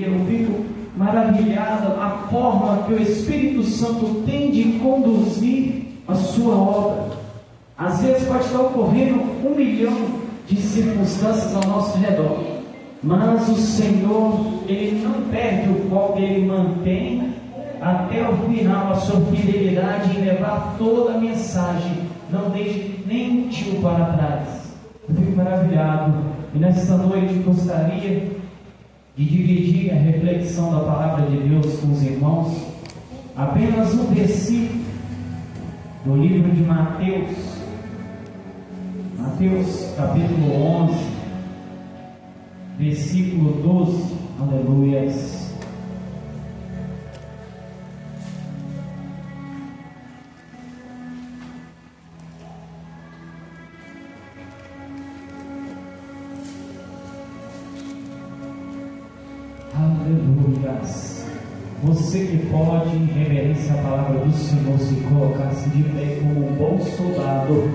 Eu fico maravilhado a forma que o Espírito Santo tem de conduzir a sua obra. Às vezes pode estar ocorrendo 1 milhão de circunstâncias ao nosso redor, mas o Senhor, Ele não perde o foco, Ele mantém até o final a sua fidelidade em levar toda a mensagem, não deixe nem um tio para trás. Eu fico maravilhado, e nesta noite gostaria de dividir a reflexão da palavra de Deus com os irmãos. Apenas um versículo do livro de Mateus, capítulo 11, versículo 12. Aleluias. Aleluias. Você que pode, em reverência à palavra do Senhor, se colocar-se de pé como um bom soldado.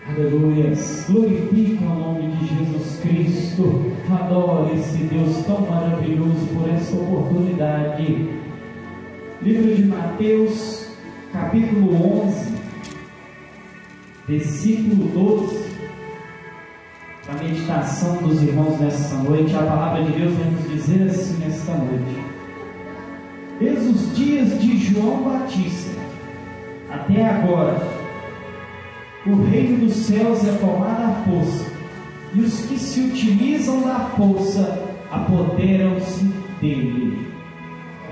Aleluias. Glorifique o nome de Jesus Cristo. Adore esse Deus tão maravilhoso por essa oportunidade. Livro de Mateus, capítulo 11, versículo 12. A meditação dos irmãos nesta noite, a palavra de Deus vai nos dizer assim nesta noite: desde os dias de João Batista até agora, o reino dos céus é tomado à força, e os que se utilizam da força apoderam-se dele.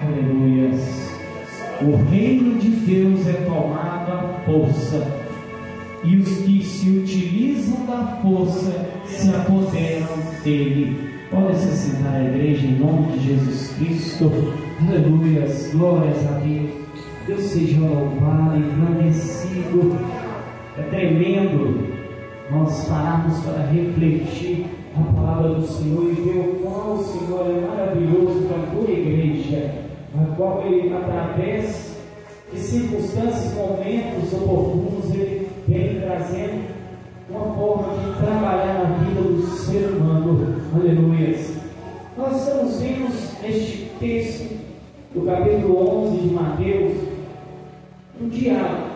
Aleluias. O reino de Deus é tomado à força, e os que se utilizam da força se apoderam dele. Pode se sentar a igreja em nome de Jesus Cristo. Aleluias, glórias a Deus. Deus seja louvado, engrandecido. É tremendo nós pararmos para refletir a palavra do Senhor e ver o qual o Senhor é maravilhoso para a tua igreja, a qual Ele, através de circunstâncias, momentos oportunos, Ele vem trazendo uma forma de trabalhar na vida do ser humano. Aleluia. Nós estamos vendo neste texto do capítulo 11 de Mateus um diálogo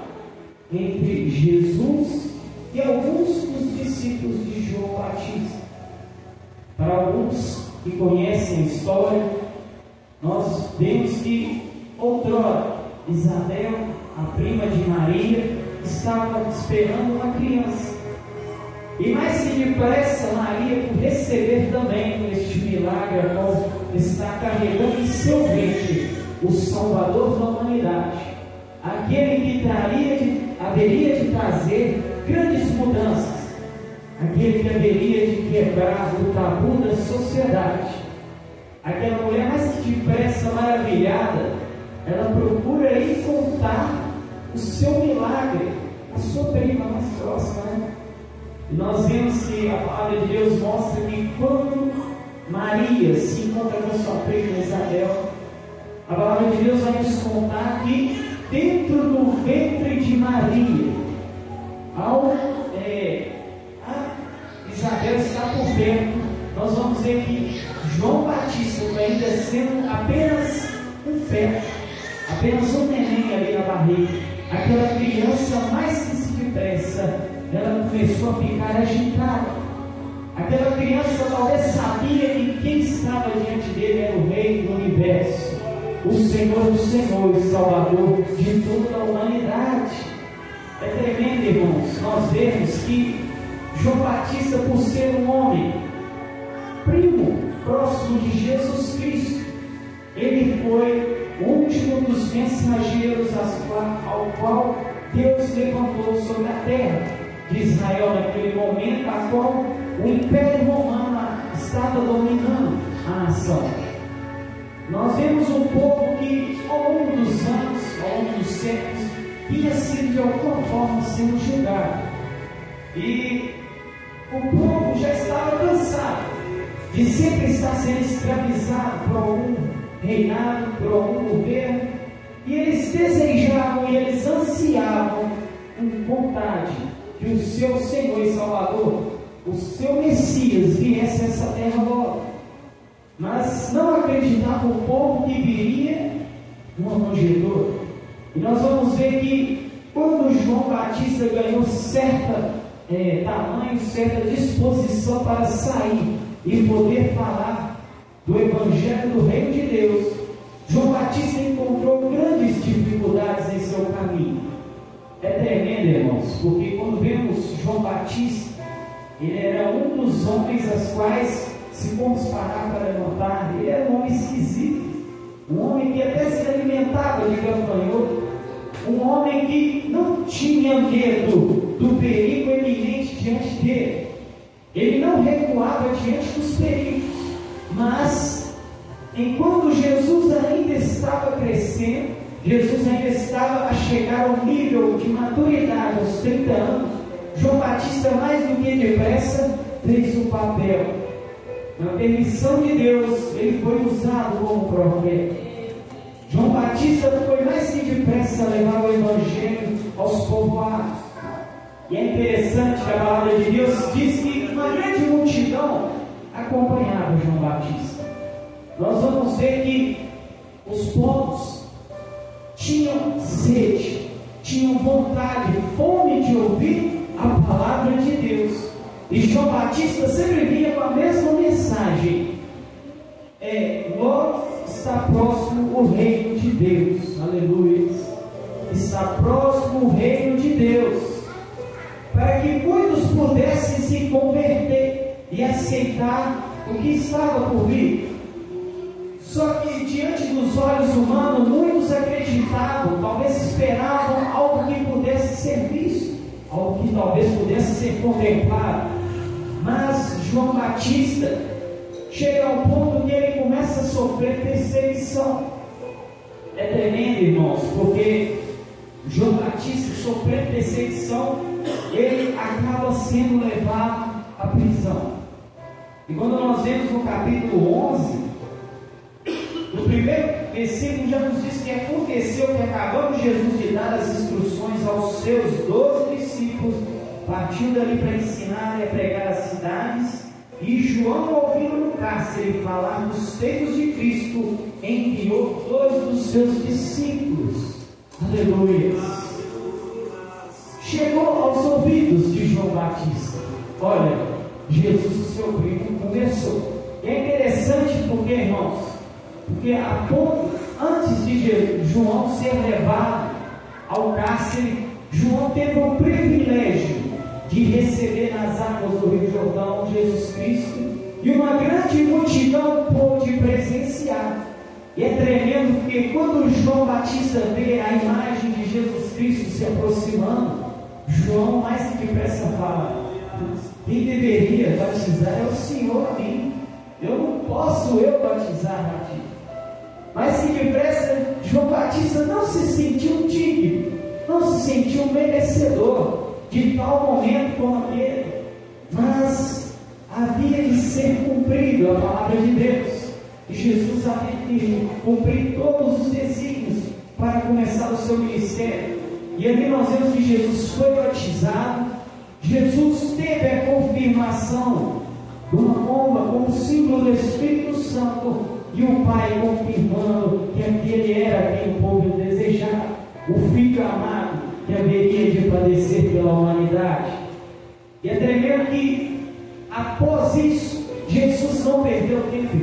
entre Jesus e alguns dos discípulos de João Batista. Para alguns que conhecem a história, nós vemos que outrora Isabel, a prima de Maria, estava esperando uma criança. E mais que depressa, Maria, por receber também este milagre, a qual está carregando em seu ventre o Salvador da humanidade, aquele que haveria de trazer grandes mudanças, aquele que haveria de quebrar o tabu da sociedade. Aquela mulher, mais que depressa, maravilhada, ela procura aí contar o seu milagre, a sua prima mais próxima, né? E nós vemos que a palavra de Deus mostra que quando Maria se encontra com sua prima Isabel, a palavra de Deus vai nos contar que dentro do ventre de Maria, Isabel está por perto, nós vamos ver que João Batista, ainda sendo apenas um feto, apenas um neném ali na barriga, aquela criança mais que se depressa, ela começou a ficar agitada. Aquela criança talvez sabia que quem estava diante dele era o Rei do Universo, o Senhor dos Senhores, Salvador de toda a humanidade. É tremendo, irmãos, nós vemos que João Batista, por ser um homem primo, próximo de Jesus Cristo, ele foi o último dos mensageiros ao qual Deus levantou sobre a terra de Israel naquele momento, a qual o Império Romano estava dominando a nação. Nós vemos um povo que ao longo dos anos, ao longo dos séculos, tinha sido de alguma forma sendo julgado, e o povo já estava cansado de sempre estar sendo escravizado por algum reinado, por algum governo, e eles desejavam e eles ansiavam com vontade que o seu Senhor e Salvador, o seu Messias, viesse a essa terra logo. mas não acreditava o povo que viria uma manjedoura. E nós vamos ver que quando João Batista ganhou certa tamanho, certa disposição para sair e poder falar do Evangelho do Reino de Deus, João Batista encontrou grandes dificuldades em seu caminho. É tremendo, irmãos, porque quando vemos João Batista, ele era um dos homens aos quais, se formos parar para notar, ele era um homem esquisito, um homem que até se alimentava de gafanhoto, um homem que não tinha medo do perigo iminente diante dele. Ele não recuava diante dos perigos, mas enquanto Jesus ainda estava crescendo, Jesus ainda estava a chegar ao nível de maturidade aos 30 anos, João Batista, mais do que depressa, fez o papel. Na permissão de Deus, ele foi usado como profeta. João Batista foi mais que depressa a levar o Evangelho aos povoados. E é interessante que a palavra de Deus diz que uma grande multidão acompanhava João Batista. Nós vamos ver que os povos tinham sede, tinham vontade, fome de ouvir a palavra de Deus. E João Batista sempre vinha com a mesma mensagem: logo está próximo o reino de Deus. Aleluia! Está próximo o reino de Deus, para que muitos pudessem se converter e aceitar o que estava por vir. Só que diante dos olhos humanos, muitos acreditavam, talvez esperavam algo que pudesse ser visto, algo que talvez pudesse ser contemplado. Mas João Batista chega ao ponto que ele começa a sofrer perseguição. É tremendo, irmãos, porque João Batista, sofrendo perseguição, ele acaba sendo levado à prisão. E quando nós vemos no capítulo 11, no primeiro versículo já nos diz que aconteceu que, acabando Jesus de dar as instruções aos seus 12 discípulos, partiu dali para ensinar e a pregar as cidades, e João, ouvindo no cárcere falar dos feitos de Cristo, enviou 2 dos seus discípulos. Aleluia! Chegou aos ouvidos de João Batista: olha, Jesus, o seu primo, começou. E é interessante porque, irmãos, porque a ponto, antes de João ser levado ao cárcere, João teve o privilégio de receber nas águas do Rio Jordão Jesus Cristo, e uma grande multidão pôde presenciar. E é tremendo porque quando João Batista vê a imagem de Jesus Cristo se aproximando, João mais que depressa fala: quem deveria batizar é o Senhor a mim, eu não posso batizar a ti. Mas que depressa João Batista não se sentiu digno, não se sentiu merecedor de tal momento como aquele, mas havia de ser cumprido a palavra de Deus, e Jesus havia de cumprir todos os desígnios para começar o seu ministério. E ali nós vemos que Jesus foi batizado, Jesus teve a confirmação de uma pomba como símbolo do Espírito Santo, e o Pai confirmando que aquele era quem o povo desejava, o Filho amado que haveria de padecer pela humanidade. E é tremendo que após isso Jesus não perdeu tempo,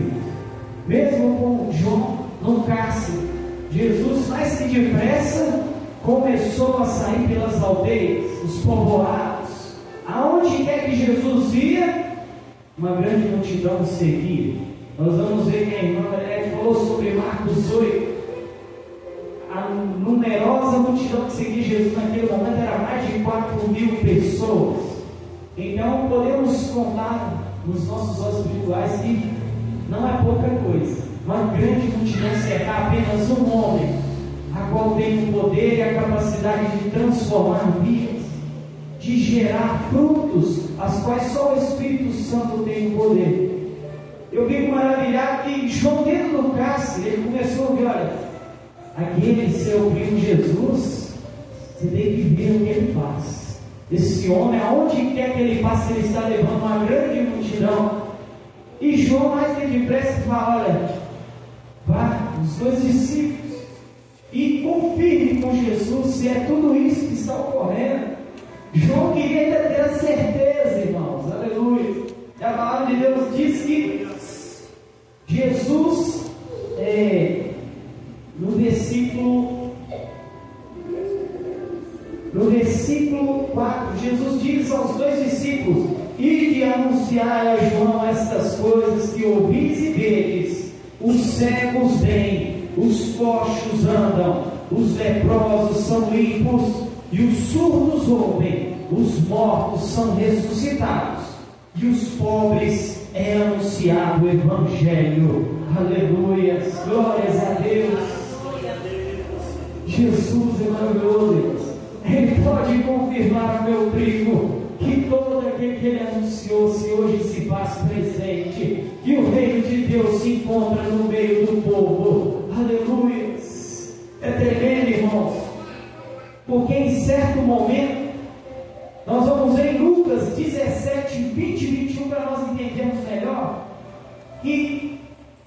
mesmo com João no cárcere. Jesus, mais que depressa, começou a sair pelas aldeias, os povoados. Aonde quer que Jesus ia, uma grande multidão o seguia. Nós vamos ver que a irmã Ed falou sobre Marcos 8. A numerosa multidão que seguia Jesus naquele momento era mais de 4.000 pessoas. Então podemos contar nos nossos olhos espirituais que não é pouca coisa. Uma grande multidão cercar apenas um homem, a qual tem o poder e a capacidade de transformar vidas, de gerar frutos, as quais só o Espírito Santo tem o poder. Eu fico maravilhado que João, dentro do cárcere, ele começou a ouvir: olha, aquele seu primo Jesus, você tem que ver o que ele faz. Esse homem, aonde quer que ele passe, ele está levando uma grande multidão. E João, mais que depressa, fala: olha, vá, os dois discípulos, e confirme com Jesus se é tudo isso que está ocorrendo. João queria ainda ter a certeza, irmãos, aleluia. E a palavra de Deus diz que Jesus, no versículo 4, Jesus diz aos dois discípulos: ide anunciar a João estas coisas que ouvis e vedes: os cegos vêm, os coxos andam, os leprosos são limpos, e os surdos ouvem, os mortos são ressuscitados, e os pobres é anunciado o Evangelho. Aleluia, glórias a Deus. Jesus é maravilhoso, Deus. Ele pode confirmar, meu primo, que todo aquele que Ele anunciou, se hoje se faz presente, que o reino de Deus se encontra no meio do povo. Aleluia. É tremendo, irmãos, porque em certo momento, nós vamos ver em Lucas 17, 20 e 21, para nós entendermos melhor, que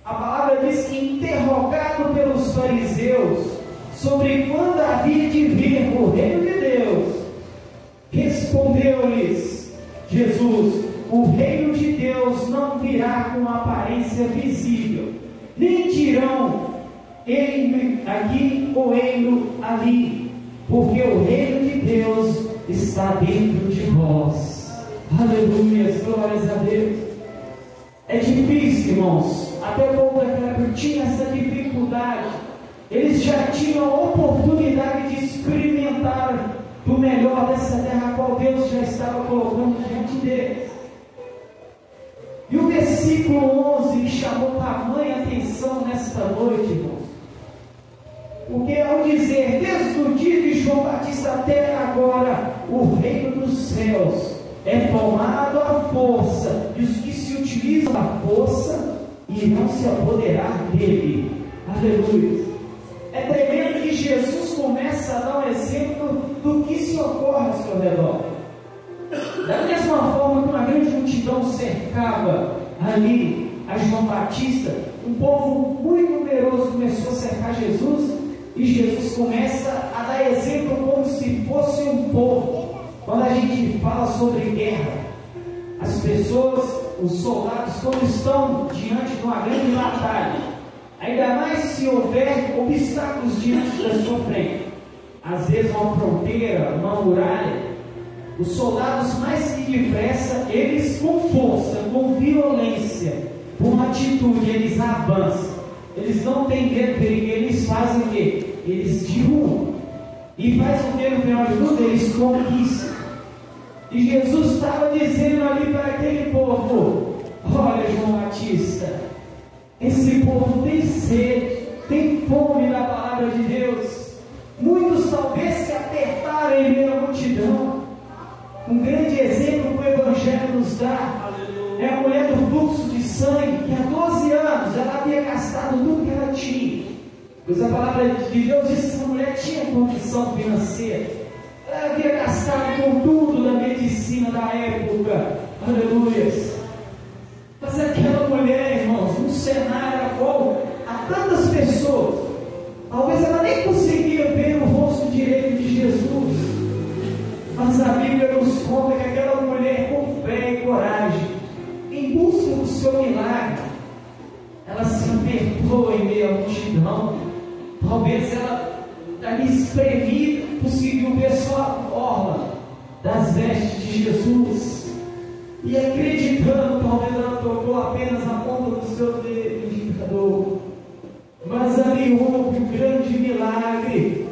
a palavra diz que, interrogado pelos fariseus sobre quando havia de vir o reino de Deus, respondeu-lhes Jesus: o reino de Deus não virá com aparência visível, nem dirão eis-me aqui ou eis-me ali, porque o reino de Deus está dentro de vós. Aleluia, glórias a Deus. É difícil, irmãos. Até o povo daquela época tinha essa dificuldade. Eles já tinham a oportunidade de experimentar do melhor dessa terra, a qual Deus já estava colocando diante deles. E o versículo 11 me chamou tamanha atenção nesta noite, irmãos, porque ao dizer: desde o dia de João Batista até agora, o reino dos céus é tomado à força, e os que se utilizam da força irão se apoderar dele. Aleluia. É tremendo que Jesus começa a dar um exemplo do que se ocorre ao seu redor. Da mesma forma que uma grande multidão cercava ali a João Batista, um povo muito numeroso começou a cercar Jesus, e Jesus começa a dar exemplo como se fosse um povo. Quando a gente fala sobre guerra, as pessoas, os soldados, quando estão diante de uma grande batalha, ainda mais se houver obstáculos diante da sua frente, às vezes uma fronteira, uma muralha, os soldados mais que depressa, eles com força, com violência, com atitude, eles avançam. Eles não têm medo, eles fazem o quê? Eles derrubam. E faz o que no final de tudo? Eles conquistam. E Jesus estava dizendo ali para aquele povo: olha, João Batista, esse povo tem sede, tem fome da palavra de Deus. Muitos talvez se apertaram em meio à multidão. Um grande exemplo que o Evangelho nos dá é a mulher do fluxo de sangue, que há 12 anos ela havia gastado tudo que ela tinha. Pois a palavra de Deus diz que essa mulher tinha condição financeira. Ela havia gastado com tudo da medicina da época. Aleluia. Mas aquela mulher, irmãos, num cenário a qual há tantas pessoas, talvez ela nem conseguia ver o rosto direito de Jesus, mas a Bíblia nos conta que aquela mulher, com fé e coragem, em busca do seu milagre, ela se apertou em meio à multidão. Talvez ela, ali espremida, conseguiu ver só a orla das vestes de Jesus, e acreditando, talvez ela tocou apenas a ponta do seu dedo indicador. Mas ali houve um grande milagre.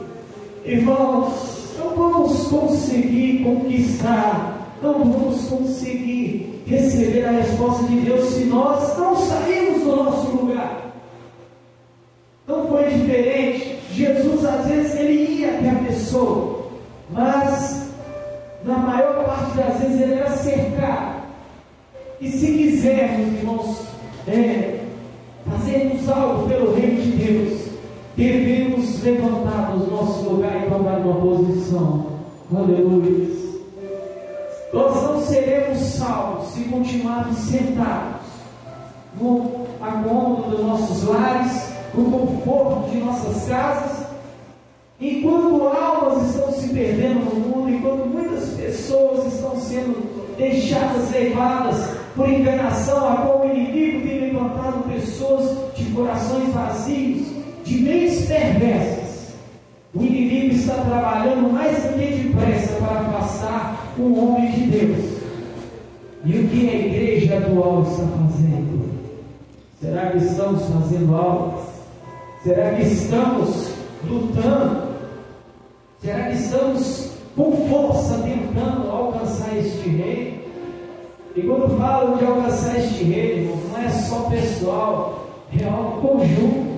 Irmãos, não vamos conseguir conquistar, não vamos conseguir receber a resposta de Deus se nós não sairmos do nosso lugar. Não foi diferente. Jesus, às vezes, ele ia até a pessoa, mas na maior parte das vezes ele era cercado. E se quisermos, irmãos, fazermos algo pelo reino de Deus, devemos levantar do nosso lugar e tomar uma posição. Aleluia. Nós não seremos salvos se continuarmos sentados. no acômodo dos nossos lares, no conforto de nossas casas, enquanto almas estão se perdendo no mundo, enquanto muitas pessoas estão sendo deixadas levadas por enganação, a qual o inimigo tem levantado pessoas de corações vazios, de mentes perversas. O inimigo está trabalhando mais do que depressa para afastar o homem de Deus. E o que a igreja atual está fazendo? Será que estamos fazendo algo? Será que estamos lutando? Será que estamos com força tentando alcançar este reino? E quando falo de alcançar este reino, não é só pessoal, é algo conjunto,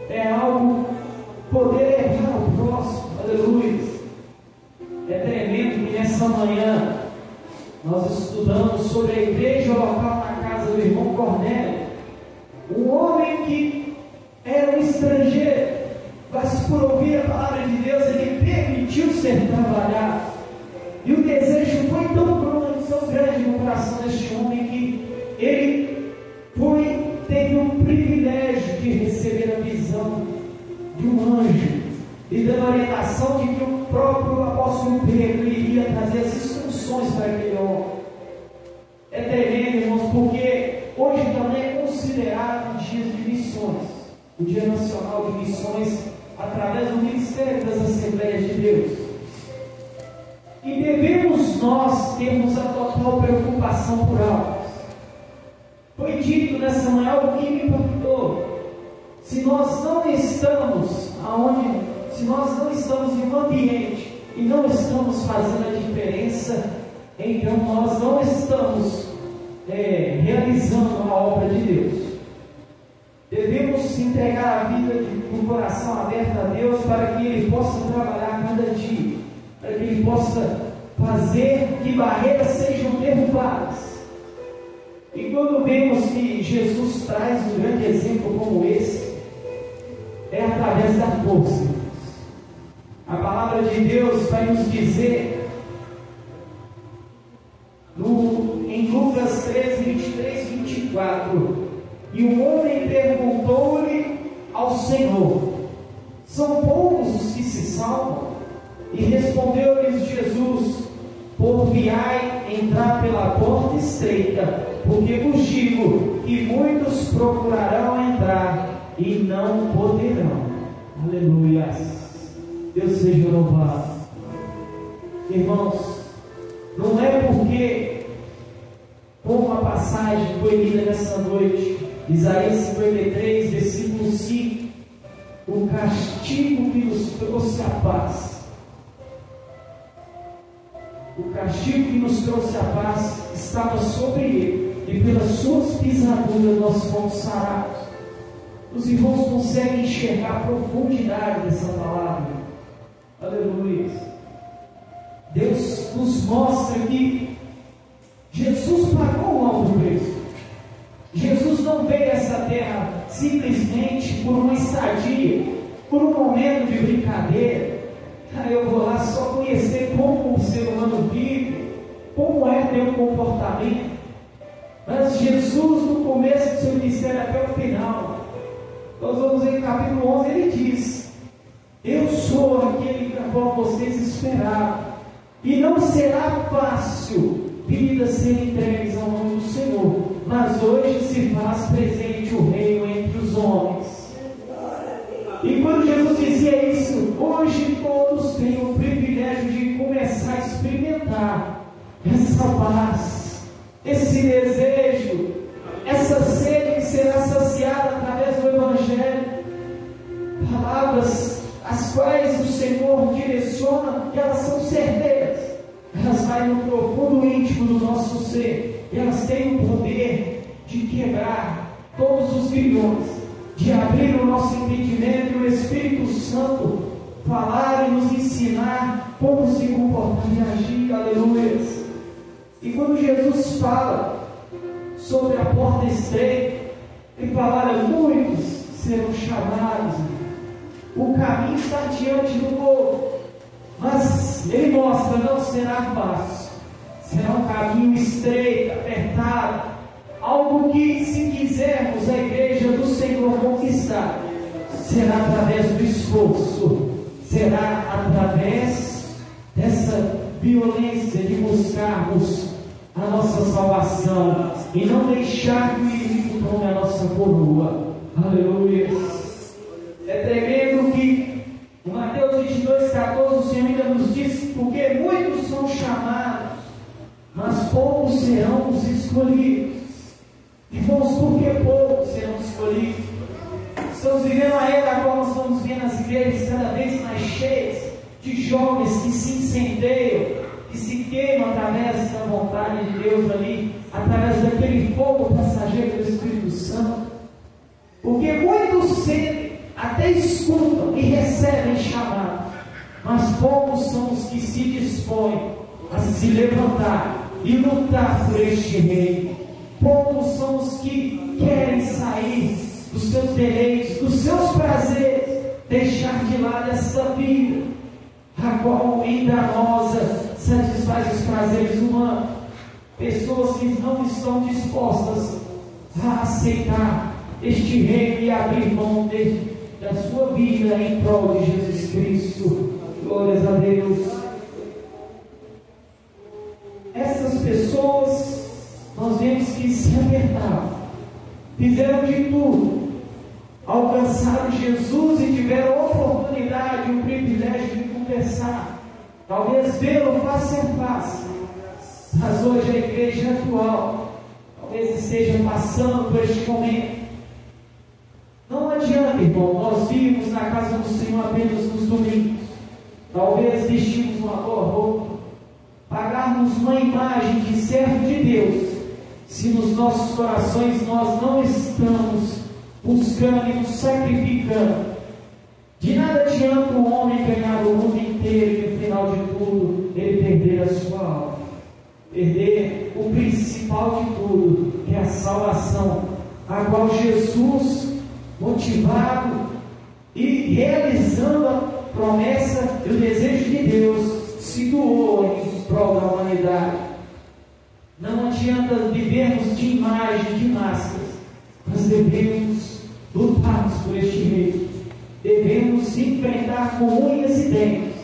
é algo poder levar ao próximo. Aleluia. É tremendo que nessa manhã nós estudamos sobre a igreja local na casa do irmão Cornélio, um homem que era um estrangeiro, mas por ouvir a palavra de Deus ele permitiu ser trabalhado, e o desejo foi tão grande no coração deste homem que ele teve um privilégio de receber a visão de um anjo e dando a orientação de que o próprio apóstolo Pedro iria trazer as instruções para aquele homem. É tremendo, irmãos, porque hoje também é considerado um dia de missões, o Dia Nacional de Missões, através do Ministério das Assembleias de Deus. E devemos nós termos a total preocupação por almas. Foi dito nessa manhã algo que me impactou. Se nós não estamos se nós não estamos em um ambiente e não estamos fazendo a diferença, então nós não estamos realizando a obra de Deus. Devemos entregar a vida com o coração aberto a Deus para que Ele possa trabalhar cada dia, para que Ele possa fazer que barreiras sejam derrubadas. E quando vemos que Jesus traz um grande exemplo como esse, é através da força. A palavra de Deus vai nos dizer em Lucas 13, 23 e 24: e o homem perguntou-lhe ao Senhor: são poucos os que se salvam? E respondeu-lhes Jesus: porfiai entrar pela porta estreita, porque vos digo que muitos procurarão entrar e não poderão. Aleluia. Deus seja louvado. Irmãos, não é porque, como a passagem foi lida nessa noite, Isaías 53, versículo 5, o castigo que nos trouxe a paz, o castigo que nos trouxe a paz estava sobre ele, e pelas suas pisaduras nós fomos sarados. Os irmãos conseguem enxergar a profundidade dessa palavra. Aleluia. Deus nos mostra que Jesus pagou um alto preço. Jesus não veio a essa terra simplesmente por uma estadia, por um momento de brincadeira. Eu vou lá só conhecer como o ser humano vive, como é ter um comportamento. Mas Jesus, no começo do seu ministério até o final, nós vamos ver no capítulo 11, ele diz: eu sou aquele que a qual vocês esperavam, e não será fácil vidas serem entregues ao nome do Senhor, mas hoje se faz presente o reino entre os homens. E quando Jesus dizia isso, hoje todos têm o privilégio de começar a experimentar essa paz, esse desejo, essa sede que será saciada através do Evangelho. Palavras as quais o Senhor direciona, e elas são certeiras, elas vai no profundo íntimo do nosso ser, e elas têm o poder de quebrar todos os grilhões, de abrir o nosso entendimento, e o Espírito Santo falar e nos ensinar como se comportar e agir. Aleluia. E quando Jesus fala sobre a porta estreita, ele fala: muitos serão chamados, o caminho está diante do povo, mas ele mostra, não será fácil, será um caminho estreito, apertado, algo que, se quisermos a igreja do Senhor conquistar, será através do esforço, será através dessa violência de buscarmos a nossa salvação e não deixar que o inimigo tome a nossa coroa. Aleluia. É tremendo que em Mateus 22:14 o Senhor ainda nos diz: porque muitos são chamados, mas poucos serão os escolhidos. Irmãos, por que poucos serão escolhidos? Estamos vivendo a era da qual nós estamos vendo as igrejas cada vez mais cheias de jovens que se incendeiam, que se queimam através da vontade de Deus ali, através daquele fogo passageiro do Espírito Santo. Porque muitos sentem, até escutam e recebem chamados, mas poucos são os que se dispõem a se levantar e lutar por este reino. Poucos são os que querem sair dos seus deleites, dos seus prazeres, deixar de lado essa vida, a qual enganosa satisfaz os prazeres humanos. Pessoas que não estão dispostas a aceitar este reino e abrir mão da sua vida em prol de Jesus Cristo. Glórias a Deus. Essas pessoas, nós vemos que se apertaram, fizeram de tudo, alcançaram Jesus e tiveram oportunidade, o privilégio de conversar, talvez vê-lo face a face. Mas hoje a igreja atual talvez esteja passando por este momento. Não adianta, irmão, nós vimos na casa do Senhor apenas nos domingos, talvez vestimos uma boa roupa, pagarmos uma imagem de servo de Deus, se nos nossos corações nós não estamos buscando e nos sacrificando. De nada adianta o homem ganhar o mundo inteiro e no final de tudo ele perder a sua alma, perder o principal de tudo, que é a salvação, a qual Jesus, motivado e realizando a promessa e o desejo de Deus, se doou em prol da humanidade. Não adianta vivermos de imagem, de máscaras, mas devemos lutarmos por este reino, devemos enfrentar com unhas e dentes,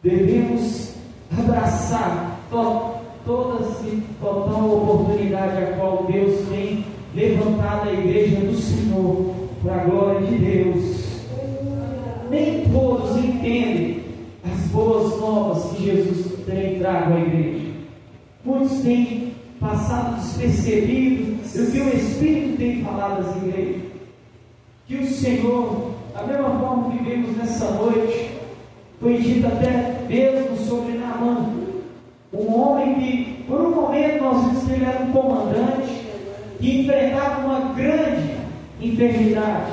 devemos abraçar toda e total oportunidade a qual Deus tem levantado a igreja do Senhor para a glória de Deus. Nem todos entendem as boas novas que Jesus tem trago à igreja. Muitos têm passado despercebido o que o Espírito tem falado às igrejas. Que o Senhor, da mesma forma que vivemos nessa noite, foi dito até mesmo sobre Naamã, um homem que por um momento nós vimos que ele era um comandante que enfrentava uma grande enfermidade.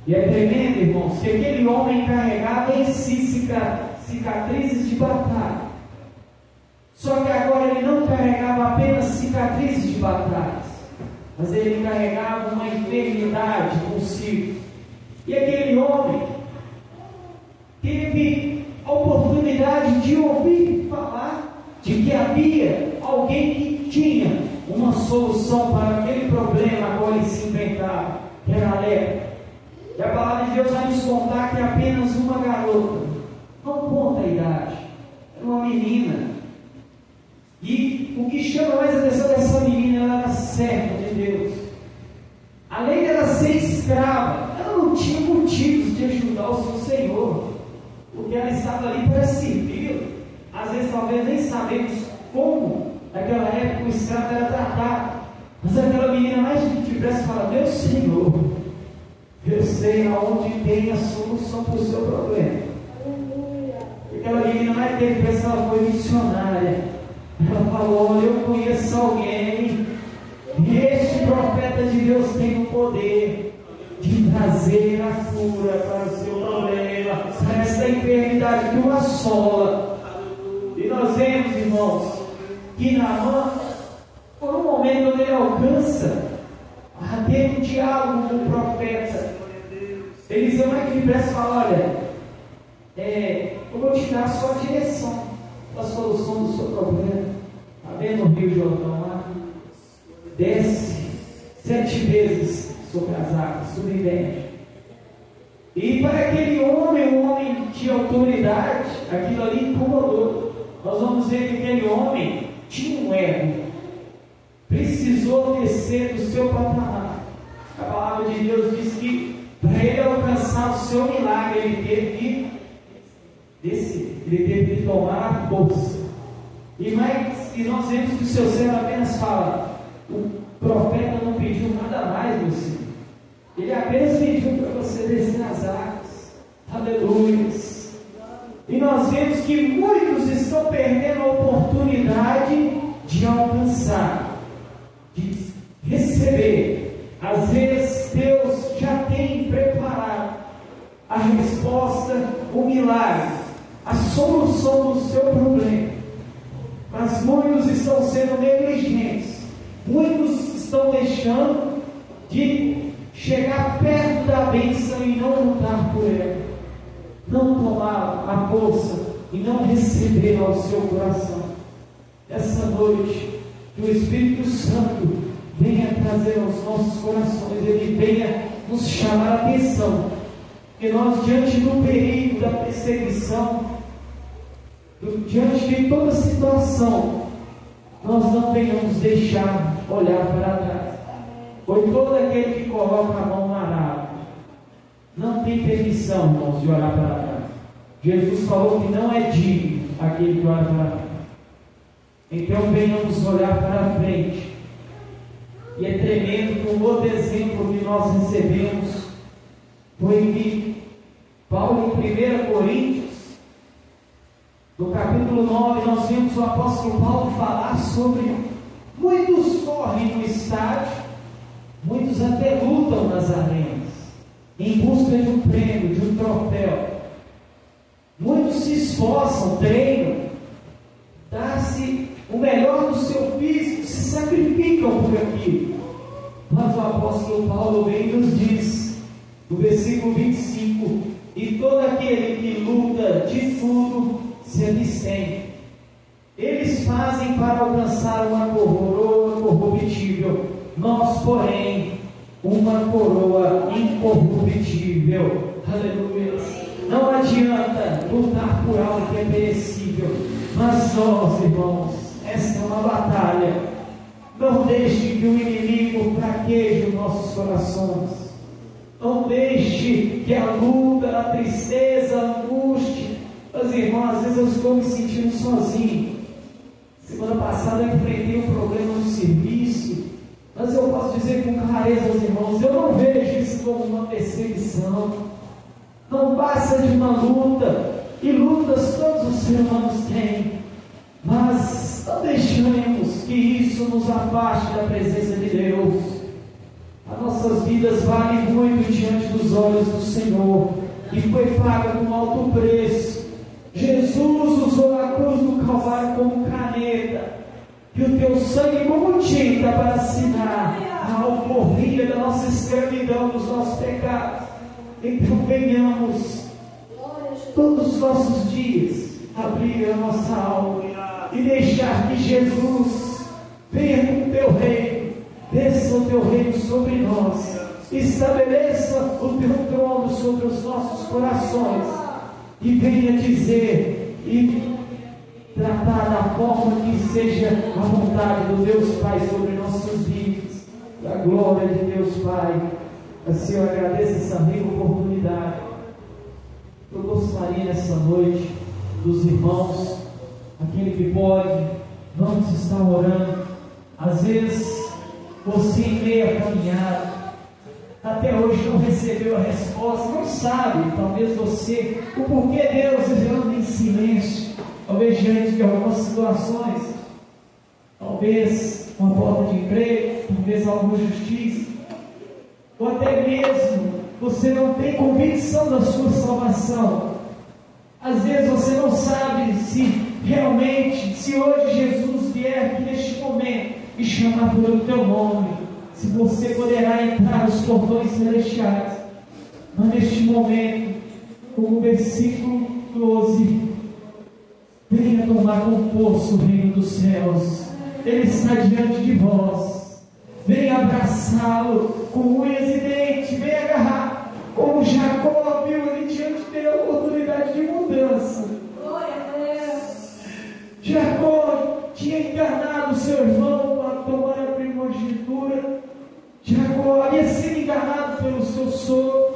E é tremendo, irmãos, que aquele homem carregava em si cicatrizes de batalha. Só que agora ele não carregava apenas cicatrizes de batalhas, mas ele carregava uma enfermidade consigo. E aquele homem teve a oportunidade de ouvir falar de que havia alguém que tinha uma solução para aquele problema a qual ele se enfrentava, que era a lepra. E a palavra de Deus vai nos contar que apenas uma garota, não conta a idade, era uma menina. E o que chama mais a atenção dessa menina, ela era serva de Deus. Além de ela ser escrava, ela não tinha motivos de ajudar o seu Senhor, porque ela estava ali para servir. Às vezes talvez nem sabemos como naquela época o escravo era tratado, mas aquela menina mais depressa fala: meu Senhor, eu sei aonde tem a solução para o seu problema. Aquela menina mais depressa, ela foi missionária. Ela falou: olha, eu conheço alguém, e este profeta de Deus tem o poder de trazer a cura para o seu problema, para essa enfermidade que o assola. E nós vemos, irmãos, que Naamã, por um momento, quando ele alcança a ter um diálogo com o profeta, Eliseu mais depressa fala: olha, eu vou te dar a sua direção, a solução do seu problema. Está vendo o Rio Jordão lá? desce 7 vezes sobre as águas, submerge. E para aquele homem, um homem de autoridade, aquilo ali incomodou. Nós vamos ver que aquele homem tinha um ego, precisou descer do seu patamar. A palavra de Deus diz que para ele alcançar o seu milagre, ele teve que descer, ele teve que tomar força. E nós vemos que o seu servo apenas fala: o profeta não pediu nada mais, meu Senhor. Ele apenas pediu para você descer nas águas. Aleluia. E nós vemos que muitos estão perdendo a oportunidade de alcançar, de receber. Às vezes Deus já tem preparado a resposta, o milagre, a solução do seu problema. Mas muitos estão sendo negligentes. Muitos estão deixando de chegar perto da bênção e não lutar por ela, não tomar a força e não receber ao seu coração. Essa noite, que o Espírito Santo venha trazer aos nossos corações, ele venha nos chamar a atenção, que nós, diante do perigo, da perseguição, diante de toda situação, nós não venhamos deixar olhar para trás. Pois todo aquele que coloca a mão no arado não tem permissão, irmãos, de olhar para trás. Jesus falou que não é digno aquele que olha para trás. Então venhamos olhar para frente. E é tremendo que um outro exemplo que nós recebemos foi que Paulo, em 1 Coríntios, no capítulo 9, nós vimos o apóstolo Paulo falar sobre muitos correm no estádio, muitos até lutam nas arenas, em busca de um prêmio, de um troféu. Muitos se esforçam, treinam, dá-se o melhor do seu físico, se sacrificam por aquilo. Mas o apóstolo Paulo vem e nos diz, no versículo 25: e todo aquele que luta de tudo se abstém. Eles fazem para alcançar uma coroa corruptível, nós, porém, uma coroa incorruptível. Aleluia. Não adianta lutar por algo que é perecível, mas nós, irmãos, esta é uma batalha. Não deixe que o inimigo fraqueje os nossos corações. Não deixe que a luta, a tristeza, a angústia. Mas, irmãos, às vezes eu estou me sentindo sozinho. Semana passada eu enfrentei um problema no serviço, mas eu posso dizer com clareza aos irmãos, eu não vejo isso como uma perseguição. Não passa de uma luta, e lutas todos os seres humanos têm, mas não deixemos que isso nos afaste da presença de Deus. As nossas vidas valem muito diante dos olhos do Senhor, e foi paga com alto preço. Jesus usou a cruz do Calvário como caneta, e o teu sangue como tinta para assinar a alforria da nossa escravidão, dos nossos pecados. Então venhamos todos os nossos dias abrir a nossa alma e deixar que Jesus venha com o teu reino, desça o teu reino sobre nós, estabeleça o teu trono sobre os nossos corações e venha dizer e tratar da forma que seja a vontade do Deus Pai sobre nossas vidas. Da glória de Deus Pai, assim eu agradeço essa rica oportunidade. Eu gostaria nessa noite dos irmãos, aquele que pode, vamos estar orando. Às vezes você em meio à caminhada, até hoje não recebeu a resposta, não sabe, talvez você, o porquê Deus anda em silêncio, talvez diante de algumas situações, talvez uma porta de emprego, talvez alguma justiça, ou até mesmo você não tem convicção da sua salvação. Às vezes você não sabe se realmente, se hoje Jesus vier aqui neste momento e chamar pelo teu nome, se você poderá entrar nos portões celestiais. Mas neste momento, como o versículo 12, venha tomar com força o reino dos céus. Ele está diante de vós. vem abraçá-lo com unhas e dentes, vem agarrar, como Jacó viu ali diante dele a oportunidade de mudança. Jacó tinha enganado seu irmão para tomar a primogenitura. Jacó havia sido enganado pelo seu sogro.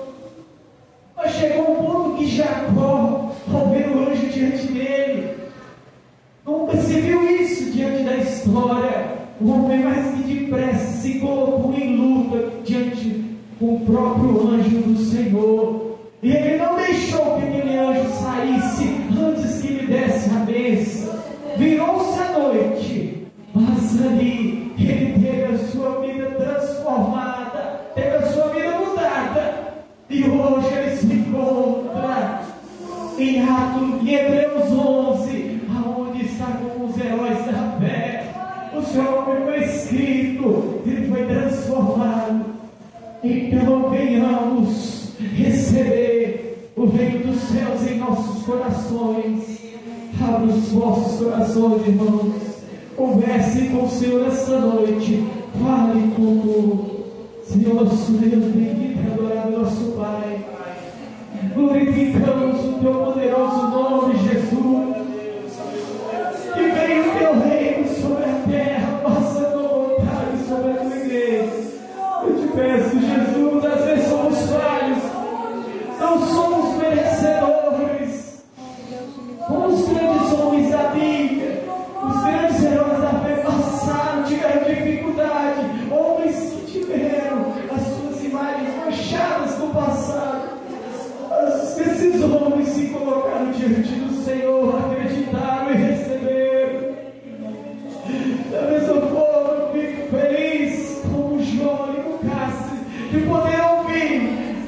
Mas chegou um ponto que Jacó, ao ver o anjo diante dele, nunca se viu isso diante da história. O homem mais que depressa se colocou em luta diante do próprio anjo do Senhor. E ele não deixou que aquele anjo saísse antes que lhe desse a bênção. Virou-se a noite, mas ali ele teve a sua vida transformada, teve a sua vida mudada. E hoje ele se encontra em Hebreus 11, aonde está com os heróis da fé. O seu nome foi escrito, ele foi transformado. Então venhamos receber o reino dos céus em nossos corações. Abra os vossos corações, irmãos. Converse com o Senhor esta noite. Fale com o Senhor, nosso Deus, bendito e adorado nosso Pai. Glorificamos o teu poderoso nome, Jesus. Que venha o teu reino sobre a terra, faça a tua vontade sobre a tua igreja. Eu te peço, Jesus, às vezes somos falhos, não somos merecedores. Os grandes homens da Bíblia, os grandes heróis da fé passaram, tiveram dificuldade, homens que tiveram as suas imagens manchadas no passado. Esses homens se colocaram diante do Senhor, acreditaram e receberam. Da mesma forma, eu fico feliz, como João e o Cássio, de poder ouvir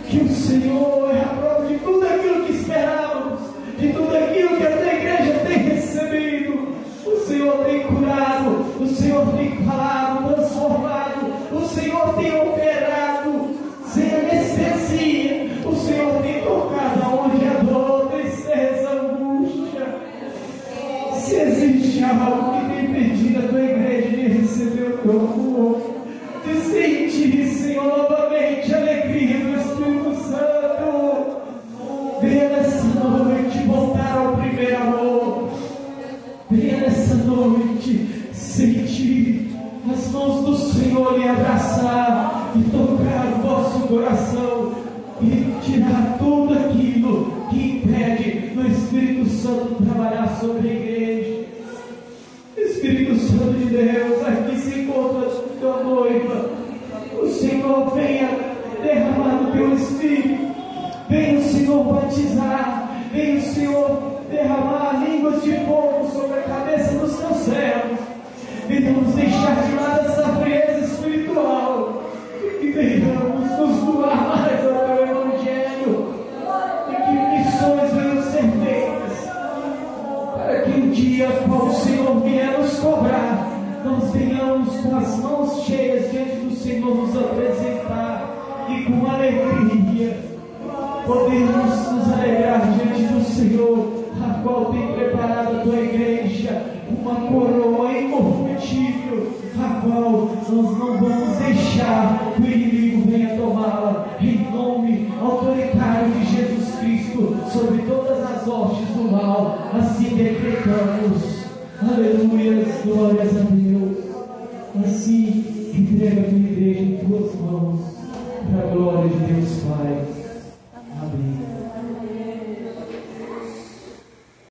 que o Senhor é a prova de tudo aquilo que esperávamos, de tudo aquilo que a tua igreja tem recebido. O Senhor tem curado, o Senhor tem falado, transformado, o Senhor tem operado sem anestesia, o Senhor tem tocado aonde a dor, tristeza, angústia. Se existe algo que tem impedido a tua igreja de receber o teu amor, de sentir, Senhor, novamente a alegria do Espírito Santo, venha nessa noite voltar ao primeiro amor. Venha nessa noite sentir as mãos do Senhor lhe abraçar e tocar o vosso coração e tirar tudo aquilo que impede do Espírito Santo trabalhar sobre a igreja. Espírito Santo de Deus, aqui se encontra a tua noiva. O Senhor venha derramar do teu Espírito, venha o Senhor batizar, venha o Senhor derramar línguas de fogo sobre a cabeça dos teus servos. Venhamos deixar de lado essa frieza espiritual e venhamos nos doar mais ao teu Evangelho, e que missões venham ser feitas, para que um dia, quando o Senhor vier nos cobrar, nós venhamos com as mãos cheias diante do Senhor nos apresentar e com alegria podemos nos alegrar diante do Senhor, a qual tem preparado a tua igreja uma coroa incorruptível, a qual nós não vamos deixar que o inimigo venha tomá-la, em nome autoritário de Jesus Cristo, sobre todas as hostes do mal. Assim decretamos. Aleluia, glórias a Deus. Assim entrega a tua igreja em tuas mãos, para a glória de Deus Pai.